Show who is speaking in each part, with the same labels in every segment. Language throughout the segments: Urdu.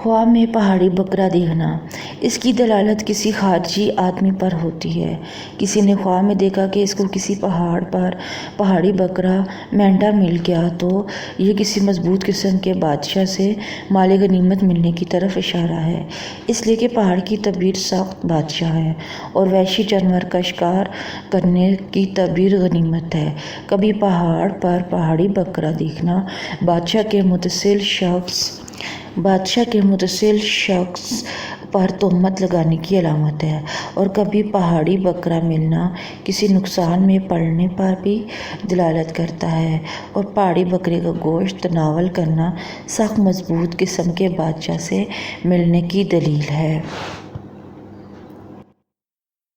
Speaker 1: خواب میں پہاڑی بکرا دیکھنا، اس کی دلالت کسی خارجی آدمی پر ہوتی ہے۔ کسی نے خواب میں دیکھا کہ اس کو کسی پہاڑ پر پہاڑی بکرا مینڈھا مل گیا تو یہ کسی مضبوط قسم کے بادشاہ سے مال غنیمت ملنے کی طرف اشارہ ہے، اس لیے کہ پہاڑ کی تعبیر سخت بادشاہ ہے اور وحشی جانور کا شکار کرنے کی تعبیر غنیمت ہے۔ کبھی پہاڑ پر پہاڑی بکرا دیکھنا بادشاہ کے متصل شخص پر تہمت لگانے کی علامت ہے، اور کبھی پہاڑی بکرا ملنا کسی نقصان میں پڑنے پر بھی دلالت کرتا ہے، اور پہاڑی بکرے کا گوشت تناول کرنا سخت مضبوط قسم کے بادشاہ سے ملنے کی دلیل ہے۔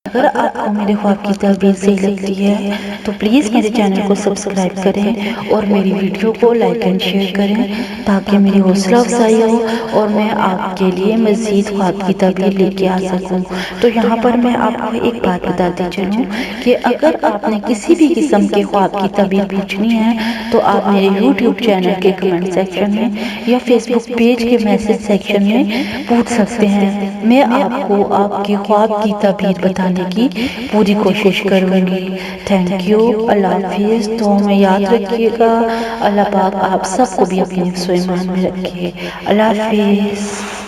Speaker 2: اگر آپ کو میرے خواب کی تعبیر صحیح لگتی ہے تو پلیز میرے چینل کو سبسکرائب کریں اور میری ویڈیو کو لائک اینڈ شیئر کریں تاکہ میری حوصلہ افزائی ہو اور میں آپ کے لیے مزید خواب کی تعبیر لے کے آ سکوں۔ تو یہاں پر میں آپ کو ایک بات بتاتی چلوں کہ اگر آپ نے کسی بھی قسم کے خواب کی تعبیر پوچھنی ہے تو آپ میرے یوٹیوب چینل کے کمنٹ سیکشن میں یا فیس بک پیج کے میسج سیکشن میں پوچھ سکتے ہیں۔ میں آپ کو آپ کے خواب کی تعبیر بتانے کی پوری کوشش کروں گی۔ تھینک یو، اللہ حافظ۔ تو ہمیں یاد رکھیے گا، اللہ پاک آپ سب کو بھی اپنے حفظ و ایمان میں رکھے۔ اللہ حافظ۔